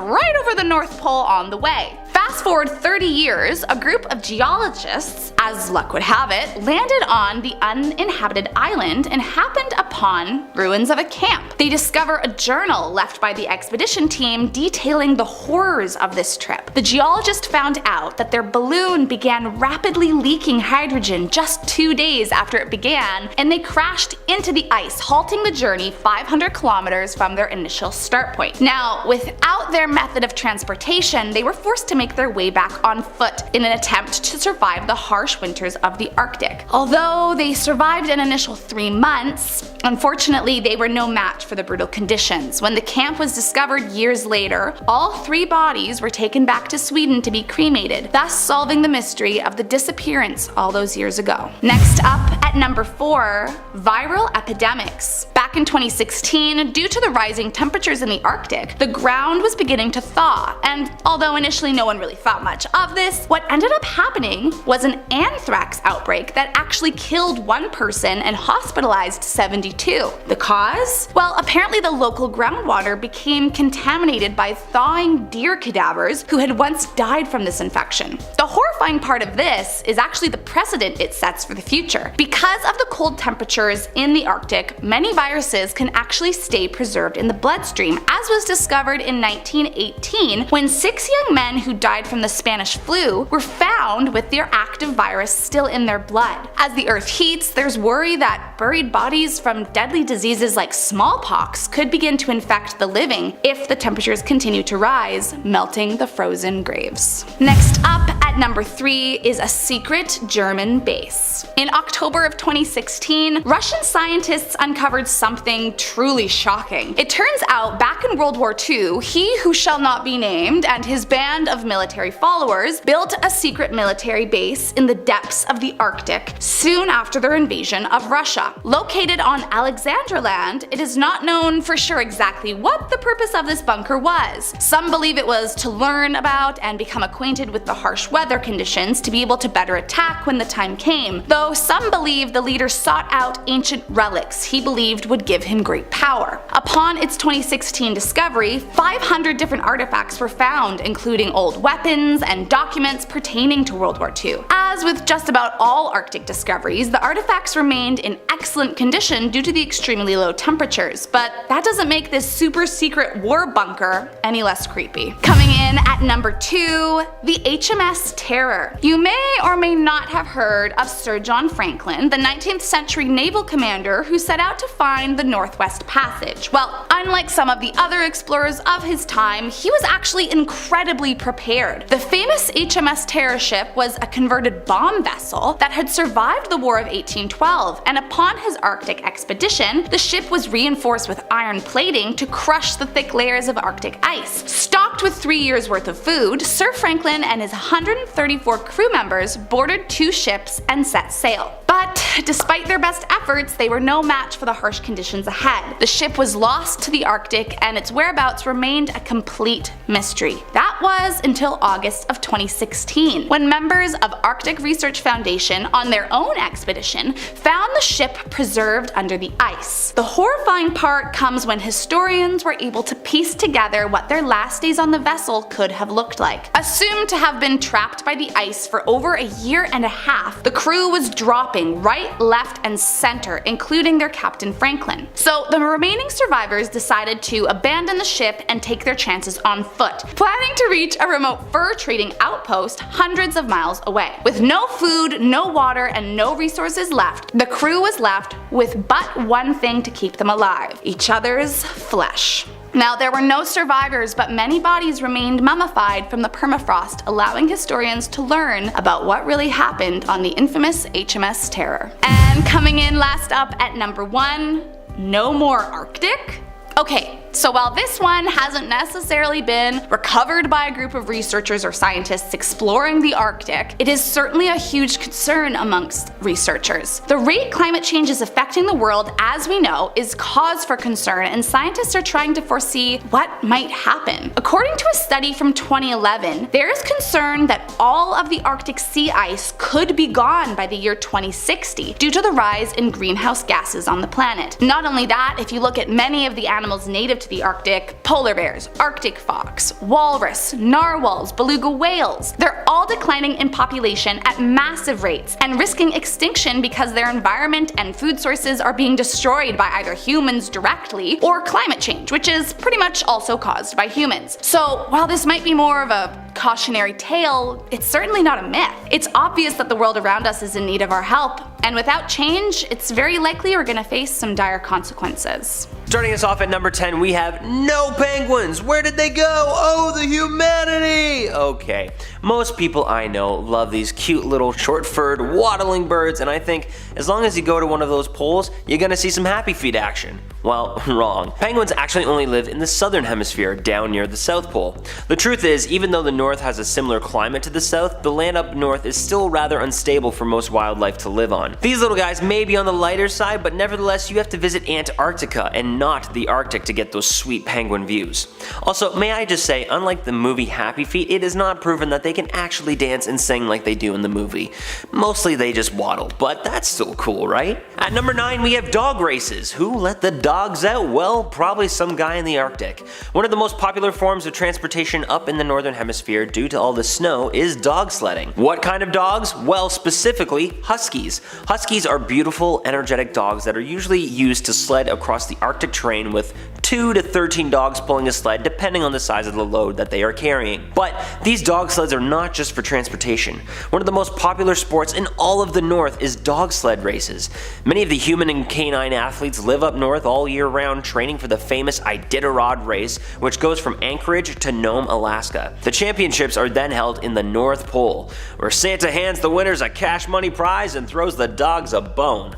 right over the North Pole on the way. Fast forward 30 years, a group of geologists, as luck would have it, landed on the uninhabited island and happened upon ruins of a camp. They discover a journal left by the expedition team detailing the horrors of this trip. The geologist found out that their balloon began rapidly leaking hydrogen just 2 days after it began, and they crashed into the ice, halting the journey 500 kilometers from their initial start point. Now, without their method of transportation, they were forced to make their way back on foot in an attempt to survive the harsh winters of the Arctic. Although they survived an initial 3 months, unfortunately they were no match for the brutal conditions. When the camp was discovered years later, all 3 bodies were taken back to Sweden to be cremated, thus solving the mystery of the disappearance all those years ago. Next up, at number 4, viral epidemics. Back in 2016, due to the rising temperatures in the Arctic, the ground was beginning to thaw, and although initially no one really thought much of this, what ended up happening was an anthrax outbreak that actually killed 1 person and hospitalized 72. The cause? Well, apparently the local groundwater became contaminated by thawing deer cadavers who had once died from this infection. The horrifying part of this is actually the precedent it sets for the future. Because of the cold temperatures in the Arctic, many viruses can actually stay preserved in the bloodstream, as was discovered in 1918 when 6 young men who died from the Spanish flu were found with their active virus still in their blood. As the earth heats, there's worry that buried bodies from deadly diseases like smallpox could begin to infect the living if the temperatures continue to rise, melting the frozen graves. Next up, at number 3, is a secret German base. In October of 2016, Russian scientists uncovered something truly shocking. It turns out back in World War II, he who shall not be named and his band of military followers built a secret military base in the depths of the Arctic soon after their invasion of Russia. Located on Alexandra Land, it is not known for sure exactly what the purpose of this bunker was. Some believe it was to learn about and become acquainted with the harsh weather weather conditions to be able to better attack when the time came, though some believe the leader sought out ancient relics he believed would give him great power. Upon its 2016 discovery, 500 different artifacts were found, including old weapons and documents pertaining to World War II. As with just about all Arctic discoveries, the artifacts remained in excellent condition due to the extremely low temperatures, but that doesn't make this super secret war bunker any less creepy. Coming in at number 2, the HMS Terror. You may or may not have heard of Sir John Franklin, the 19th century naval commander who set out to find the Northwest Passage. Well, unlike some of the other explorers of his time, he was actually incredibly prepared. The famous HMS Terror ship was a converted bomb vessel that had survived the War of 1812, and upon his Arctic expedition, the ship was reinforced with iron plating to crush the thick layers of Arctic ice. Stocked with 3 years worth of food, Sir Franklin and his 134 crew members boarded 2 ships and set sail. But despite their best efforts, they were no match for the harsh conditions ahead. The ship was lost to the Arctic and its whereabouts remained a complete mystery. That was until August of 2016, when members of Arctic Research Foundation on their own expedition found the ship preserved under the ice. The horrifying part comes when historians were able to piece together what their last days on the vessel could have looked like. Assumed to have been trapped by the ice for over a year and a half, the crew was dropping right, left, and center, including their captain Franklin. So the remaining survivors decided to abandon the ship and take their chances on foot, planning to reach a remote fur trading outpost hundreds of miles away. With no food, no water, and no resources left, the crew was left with but one thing to keep them alive: each other's flesh. Now, there were no survivors, but many bodies remained mummified from the permafrost, allowing historians to learn about what really happened on the infamous HMS Terror. And coming in last up at number 1, no more Arctic? Okay, so while this one hasn't necessarily been recovered by a group of researchers or scientists exploring the Arctic, it is certainly a huge concern amongst researchers. The rate climate change is affecting the world, as we know, is cause for concern, and scientists are trying to foresee what might happen. According to a study from 2011, there is concern that all of the Arctic sea ice could be gone by the year 2060 due to the rise in greenhouse gases on the planet. Not only that, if you look at many of the animals native to the Arctic, polar bears, Arctic fox, walrus, narwhals, beluga whales, they're all declining in population at massive rates and risking extinction because their environment and food sources are being destroyed by either humans directly or climate change, which is pretty much also caused by humans. So while this might be more of a cautionary tale, it's certainly not a myth. It's obvious that the world around us is in need of our help, and without change, it's very likely we're gonna face some dire consequences. Starting us off at number 10, we have no penguins. Where did they go? Oh, the humanity! Okay, most people I know love these cute little short-furred waddling birds, and I think as long as you go to one of those poles, you're gonna see some happy feet action. Well, wrong. Penguins actually only live in the southern hemisphere, down near the South Pole. The truth is, even though the north has a similar climate to the south, the land up north is still rather unstable for most wildlife to live on. These little guys may be on the lighter side, but nevertheless you have to visit Antarctica and not the Arctic to get those sweet penguin views. Also, may I just say, unlike the movie Happy Feet, it is not proven that they can actually dance and sing like they do in the movie. Mostly they just waddle, but that's still cool, right? At number 9, we have dog races. Who let the dogs out? Well, probably some guy in the Arctic. One of the most popular forms of transportation up in the northern hemisphere due to all the snow is dog sledding. What kind of dogs? Well, specifically huskies. Huskies are beautiful, energetic dogs that are usually used to sled across the Arctic terrain with 2 to 13 dogs pulling a sled depending on the size of the load that they are carrying. But these dog sleds are not just for transportation. One of the most popular sports in all of the north is dog sled races. Many of the human and canine athletes live up north all year round training for the famous Iditarod race, which goes from Anchorage to Nome, Alaska. The championships are then held in the North Pole, where Santa hands the winners a cash money prize and throws the dogs a bone.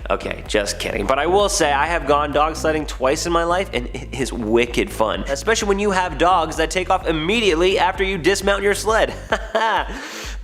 Okay, just kidding, but I will say I have gone dog sledding twice in my life and it is wicked fun, especially when you have dogs that take off immediately after you dismount your sled.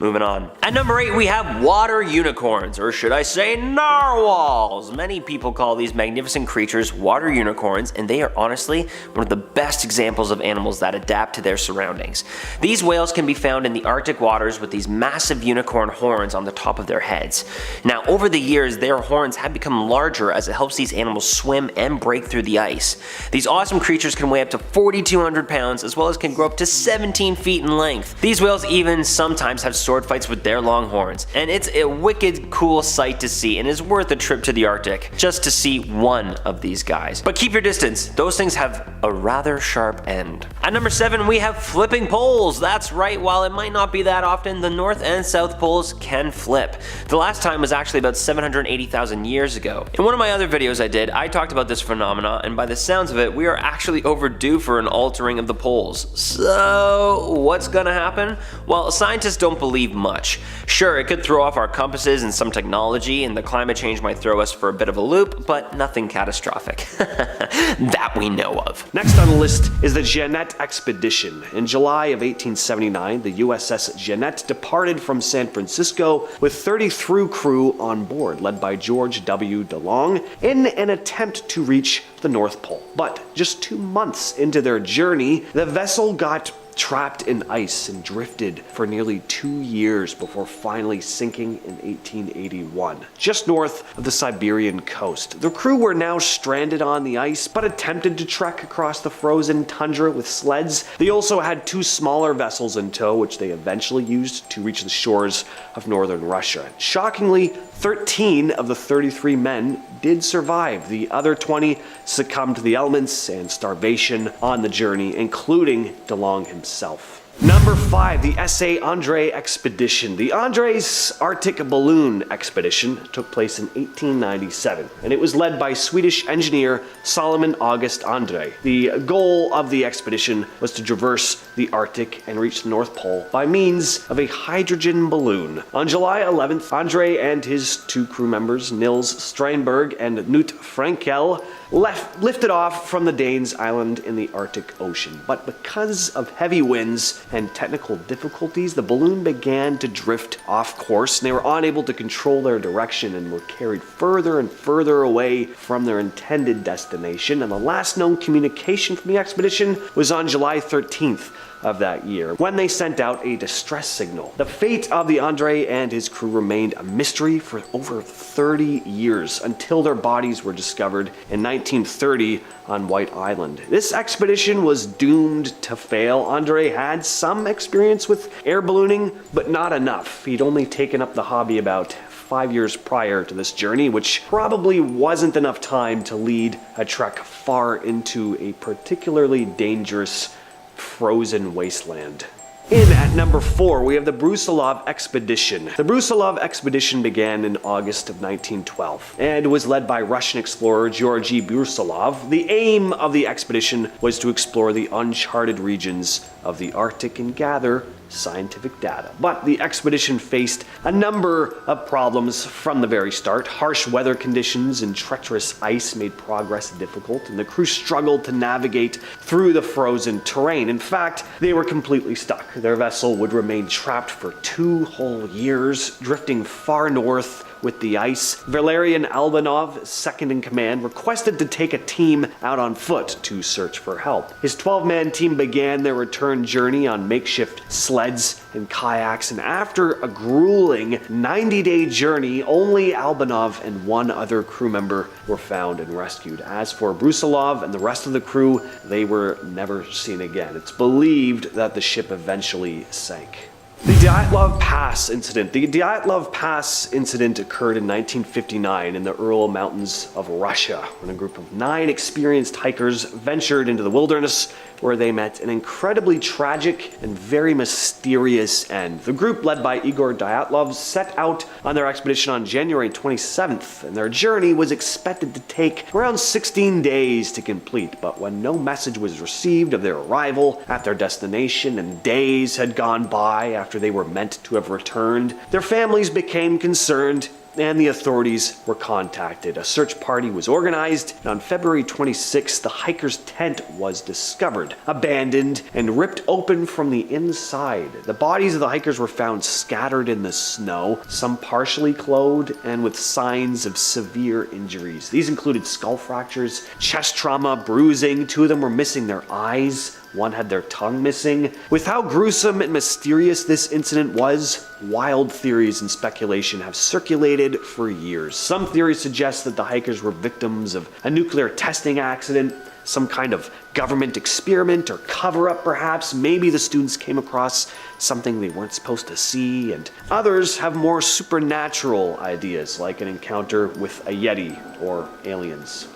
Moving on. At number 8, we have water unicorns, or should I say narwhals. Many people call these magnificent creatures water unicorns, and they are honestly one of the best examples of animals that adapt to their surroundings. These whales can be found in the Arctic waters with these massive unicorn horns on the top of their heads. Now, over the years, their horns have become larger as it helps these animals swim and break through the ice. These awesome creatures can weigh up to 4,200 pounds, as well as can grow up to 17 feet in length. These whales even sometimes have sword fights with their long horns, and it's a wicked cool sight to see and is worth a trip to the Arctic just to see one of these guys. But keep your distance, those things have a rather sharp end. At number 7, we have flipping poles. That's right, while it might not be that often, the North and South poles can flip. The last time was actually about 780,000 years ago. In one of my other videos I did, I talked about this phenomena, and by the sounds of it, we are actually overdue for an altering of the poles. So, what's gonna happen? Well, scientists don't believe much. Sure, it could throw off our compasses and some technology, and the climate change might throw us for a bit of a loop, but nothing catastrophic. That we know of. Next on the list is the Jeannette expedition. In July of 1879, the USS Jeannette departed from San Francisco with 33 crew on board, led by George W. DeLong, in an attempt to reach the North Pole. But just 2 months into their journey, the vessel got trapped in ice and drifted for nearly 2 years before finally sinking in 1881, just north of the Siberian coast. The crew were now stranded on the ice, but attempted to trek across the frozen tundra with sleds. They also had 2 smaller vessels in tow, which they eventually used to reach the shores of northern Russia. Shockingly, 13 of the 33 men did survive. The other 20 succumbed to the elements and starvation on the journey, including DeLong himself. Number 5, the S.A. Andre expedition. The Andre's Arctic balloon expedition took place in 1897, and it was led by Swedish engineer Solomon August Andre. The goal of the expedition was to traverse the Arctic and reach the North Pole by means of a hydrogen balloon. On July 11th, Andre and his 2 crew members, Nils Steinberg and Knut Frankel, lifted off from the Danes Island in the Arctic Ocean. But because of heavy winds and technical difficulties, the balloon began to drift off course, and they were unable to control their direction and were carried further and further away from their intended destination. And the last known communication from the expedition was on July 13th of that year, when they sent out a distress signal. The fate of the Andre and his crew remained a mystery for over 30 years, until their bodies were discovered in 1930 on White Island. This expedition was doomed to fail. Andre had some experience with air ballooning, but not enough. He'd only taken up the hobby about 5 years prior to this journey, which probably wasn't enough time to lead a trek far into a particularly dangerous frozen wasteland. In at number 4, we have the Brusilov expedition. The Brusilov expedition began in August of 1912 and was led by Russian explorer Georgy Brusilov. The aim of the expedition was to explore the uncharted regions of the Arctic and gather scientific data. But the expedition faced a number of problems from the very start. Harsh weather conditions and treacherous ice made progress difficult, and the crew struggled to navigate through the frozen terrain. In fact, they were completely stuck. Their vessel would remain trapped for 2 whole years, drifting far north with the ice. Valerian Albanov, second in command, requested to take a team out on foot to search for help. His 12-man team began their return journey on makeshift sleds and kayaks, and after a grueling 90-day journey, only Albanov and 1 other crew member were found and rescued. As for Brusilov and the rest of the crew, they were never seen again. It's believed that the ship eventually sank. The Dyatlov Pass incident. The Dyatlov Pass incident occurred in 1959 in the Ural Mountains of Russia, when a group of 9 experienced hikers ventured into the wilderness, where they met an incredibly tragic and very mysterious end. The group, led by Igor Dyatlov, set out on their expedition on January 27th, and their journey was expected to take around 16 days to complete. But when no message was received of their arrival at their destination, and days had gone by after they were meant to have returned, their families became concerned, and the authorities were contacted. A search party was organized, and on February 26th, the hikers' tent was discovered. charred, abandoned, and ripped open from the inside. The bodies of the hikers were found scattered in the snow, some partially clothed and with signs of severe injuries. These included skull fractures, chest trauma, bruising. 2 of them were missing their eyes. 1 had their tongue missing. With how gruesome and mysterious this incident was, wild theories and speculation have circulated for years. Some theories suggest that the hikers were victims of a nuclear testing accident, some kind of government experiment or cover-up perhaps. Maybe the students came across something they weren't supposed to see, and others have more supernatural ideas, like an encounter with a Yeti or aliens.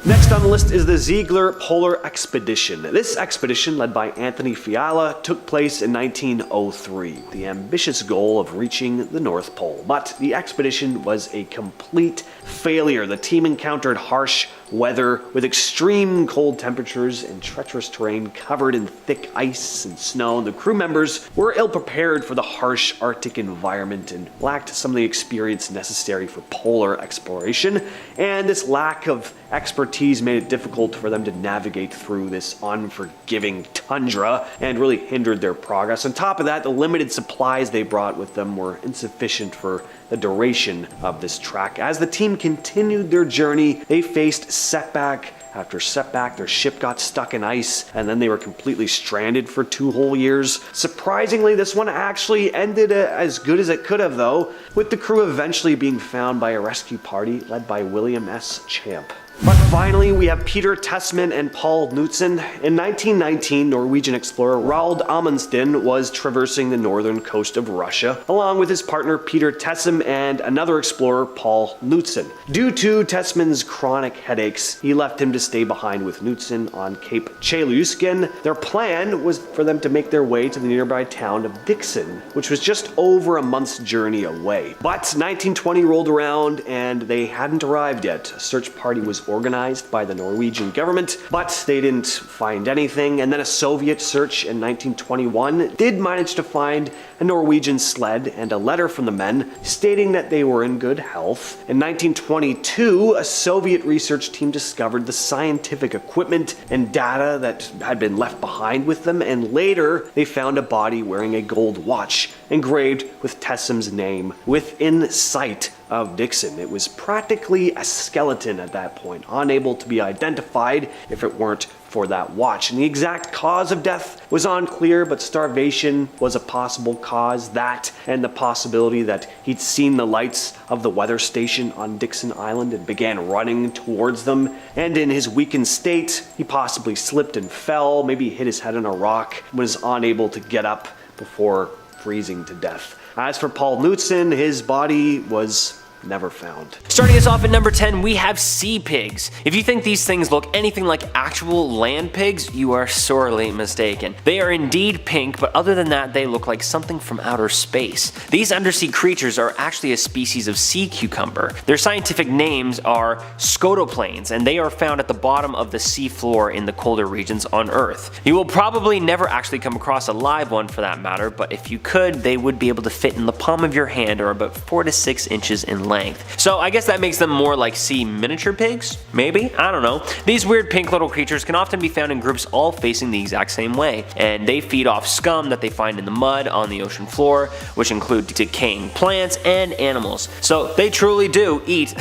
Next on the list is the Ziegler Polar Expedition. This expedition, led by Anthony Fiala, took place in 1903, the ambitious goal of reaching the North Pole. But the expedition was a complete failure. The team encountered harsh weather with extreme cold temperatures and treacherous terrain covered in thick ice and snow. The crew members were ill-prepared for the harsh Arctic environment and lacked some of the experience necessary for polar exploration, and this lack of expertise made it difficult for them to navigate through this unforgiving tundra and really hindered their progress. On top of that, the limited supplies they brought with them were insufficient for the duration of this trek. As the team continued their journey, they faced setback after setback. Their ship got stuck in ice, and then they were completely stranded for 2 whole years. Surprisingly, this one actually ended as good as it could have, though, with the crew eventually being found by a rescue party led by William S. Champ. But finally, we have Peter Tessman and Paul Knutsen. In 1919, Norwegian explorer Roald Amundsen was traversing the northern coast of Russia, along with his partner Peter Tessem and another explorer, Paul Knutsen. Due to Tessman's chronic headaches, he left him to stay behind with Knutsen on Cape Chelyuskin. Their plan was for them to make their way to the nearby town of Dixon, which was just over a month's journey away. But 1920 rolled around and they hadn't arrived yet. A search party was organized by the Norwegian government, but they didn't find anything. And then a Soviet search in 1921 did manage to find a Norwegian sled and a letter from the men stating that they were in good health. In 1922, a Soviet research team discovered the scientific equipment and data that had been left behind with them, and later they found a body wearing a gold watch engraved with Tessem's name within sight of Dixon. It was practically a skeleton at that point, unable to be identified if it weren't for that watch. And the exact cause of death was unclear, but starvation was a possible cause. That and the possibility that he'd seen the lights of the weather station on Dixon Island and began running towards them. And in his weakened state, he possibly slipped and fell, maybe hit his head on a rock, was unable to get up before freezing to death. As for Paul Knutsen, his body was never found. Starting us off at number 10, we have sea pigs. If you think these things look anything like actual land pigs, you are sorely mistaken. They are indeed pink, but other than that, they look like something from outer space. These undersea creatures are actually a species of sea cucumber. Their scientific names are scotoplanes, and they are found at the bottom of the sea floor in the colder regions on Earth. You will probably never actually come across a live one for that matter, but if you could, they would be able to fit in the palm of your hand or about 4 to 6 inches in length. So I guess that makes them more like sea miniature pigs? Maybe? I don't know. These weird pink little creatures can often be found in groups all facing the exact same way, and they feed off scum that they find in the mud on the ocean floor, which include decaying plants and animals. So they truly do eat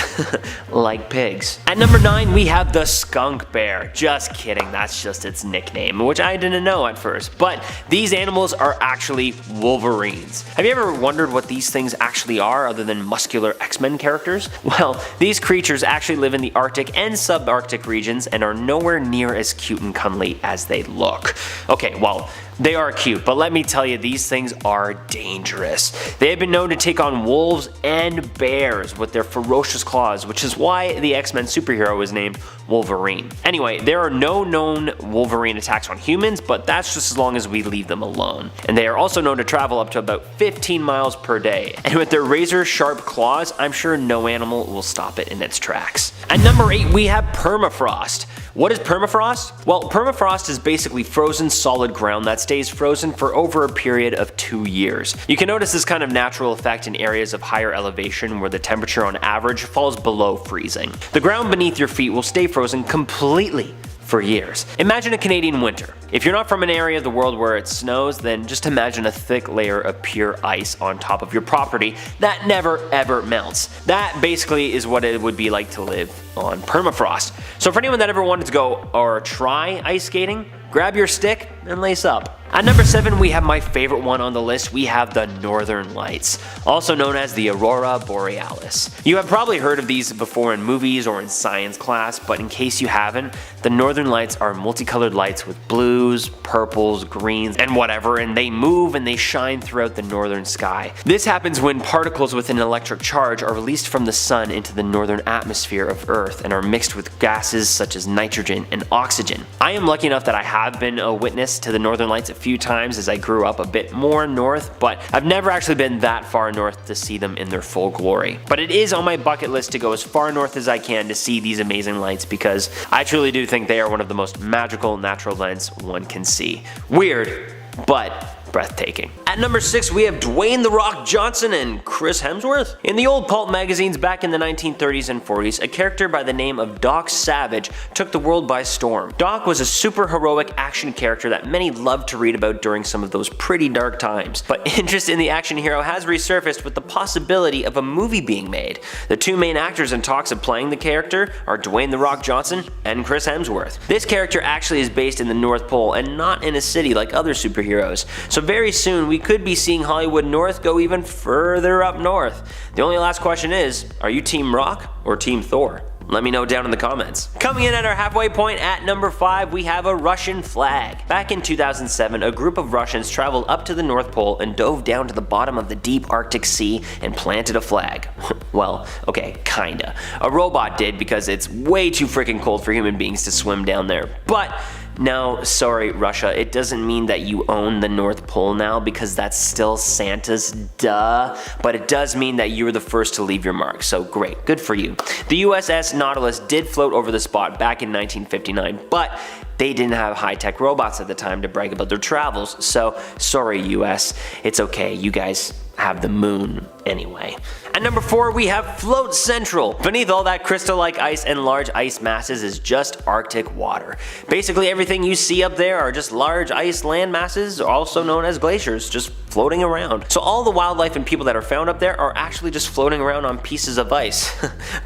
like pigs. At number 9, we have the skunk bear. Just kidding, that's just its nickname, which I didn't know at first. But these animals are actually wolverines. Have you ever wondered what these things actually are other than muscular X-Men characters? Well, these creatures actually live in the Arctic and subarctic regions and are nowhere near as cute and cuddly as they look. Okay, well, they are cute, but let me tell you, these things are dangerous. They have been known to take on wolves and bears with their ferocious claws, which is why the X-Men superhero was named Wolverine. Anyway, there are no known Wolverine attacks on humans, but that's just as long as we leave them alone. And they are also known to travel up to about 15 miles per day. And with their razor-sharp claws, I'm sure no animal will stop it in its tracks. At number 8, we have permafrost. What is permafrost? Well, permafrost is basically frozen solid ground that stays frozen for over a period of 2 years. You can notice this kind of natural effect in areas of higher elevation where the temperature on average falls below freezing. The ground beneath your feet will stay frozen completely for years. Imagine a Canadian winter. If you're not from an area of the world where it snows, then just imagine a thick layer of pure ice on top of your property that never ever melts. That basically is what it would be like to live on permafrost. So for anyone that ever wanted to go or try ice skating, grab your stick and lace up. At number 7, we have my favorite one on the list. We have the Northern Lights, also known as the Aurora Borealis. You have probably heard of these before in movies or in science class, but in case you haven't, the Northern Lights are multicolored lights with blues, purples, greens, and whatever, and they move and they shine throughout the northern sky. This happens when particles with an electric charge are released from the sun into the northern atmosphere of Earth and are mixed with gases such as nitrogen and oxygen. I am lucky enough that I have been a witness to the Northern Lights a few times as I grew up a bit more north, but I've never actually been that far north to see them in their full glory. But it is on my bucket list to go as far north as I can to see these amazing lights because I truly do think they are one of the most magical natural events one can see. Weird, but breathtaking. At number 6, we have Dwayne "The Rock" Johnson and Chris Hemsworth. In the old pulp magazines back in the 1930s and 40s, a character by the name of Doc Savage took the world by storm. Doc was a super heroic action character that many loved to read about during some of those pretty dark times. But interest in the action hero has resurfaced with the possibility of a movie being made. The two main actors in talks of playing the character are Dwayne "The Rock" Johnson and Chris Hemsworth. This character actually is based in the North Pole and not in a city like other superheroes. So very soon we could be seeing Hollywood North go even further up north. The only last question is, are you Team Rock or Team Thor? Let me know down in the comments. Coming in at our halfway point at number 5, we have a Russian flag. Back in 2007, a group of Russians traveled up to the North Pole and dove down to the bottom of the deep Arctic Sea and planted a flag. Well, okay, kinda. A robot did because it's way too freaking cold for human beings to swim down there. But no, sorry Russia, it doesn't mean that you own the North Pole now because that's still Santa's, duh. But it does mean that you were the first to leave your mark, so great, good for you. The USS Nautilus did float over the spot back in 1959, but they didn't have high-tech robots at the time to brag about their travels, so sorry US, it's okay, you guys have the moon anyway. At number 4, we have Float Central. Beneath all that crystal-like ice and large ice masses is just Arctic water. Basically everything you see up there are just large ice land masses, also known as glaciers, just floating around. So all the wildlife and people that are found up there are actually just floating around on pieces of ice.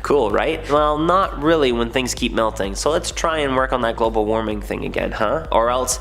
Cool, right? Well, not really when things keep melting, so let's try and work on that global warming thing again, huh? Or else,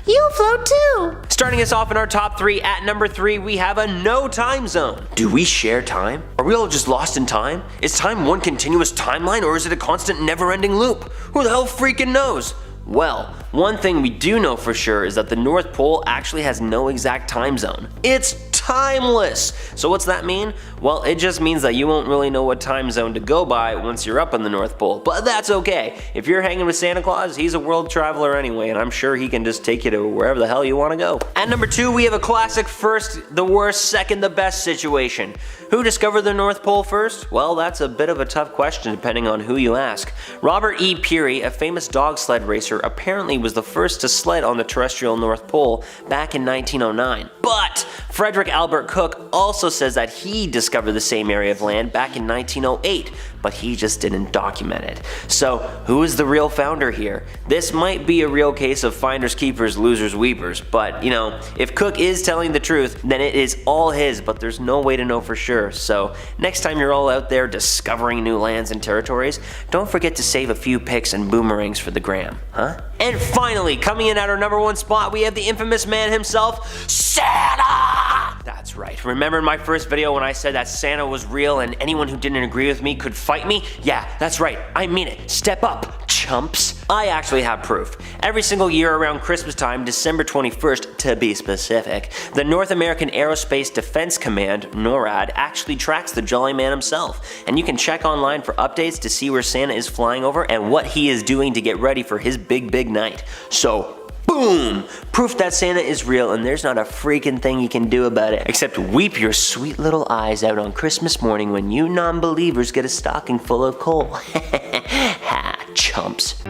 you float too! Starting us off in our top 3, at number 3, we have a no time zone. Do we share time? Are we all just lost in time? Is time one continuous timeline or is it a constant never-ending loop? Who the hell freaking knows? Well, one thing we do know for sure is that the North Pole actually has no exact time zone. It's timeless! So what's that mean? Well, it just means that you won't really know what time zone to go by once you're up on the North Pole, but that's okay. If you're hanging with Santa Claus, he's a world traveler anyway, and I'm sure he can just take you to wherever the hell you want to go. At number 2, we have a classic first, the worst, second, the best situation. Who discovered the North Pole first? Well, that's a bit of a tough question depending on who you ask. Robert E. Peary, a famous dog sled racer, apparently was the first to sled on the terrestrial North Pole back in 1909. But Frederick Albert Cook also says that he discovered the same area of land back in 1908, but he just didn't document it. So who is the real founder here? This might be a real case of finders keepers, losers weepers, but you know, if Cook is telling the truth, then it is all his, but there's no way to know for sure. So next time you're all out there discovering new lands and territories, don't forget to save a few pics and boomerangs for the gram, huh? And finally, coming in at our number 1 spot, we have the infamous man himself, Santa! That's right. Remember in my first video when I said that Santa was real and anyone who didn't agree with me could fight me? Yeah, that's right. I mean it. Step up, chumps. I actually have proof. Every single year around Christmas time, December 21st to be specific, the North American Aerospace Defense Command, NORAD, actually tracks the Jolly Man himself. And you can check online for updates to see where Santa is flying over and what he is doing to get ready for his big night. So, boom! Proof that Santa is real and there's not a freaking thing you can do about it except weep your sweet little eyes out on Christmas morning when you non-believers get a stocking full of coal. Ha, chumps.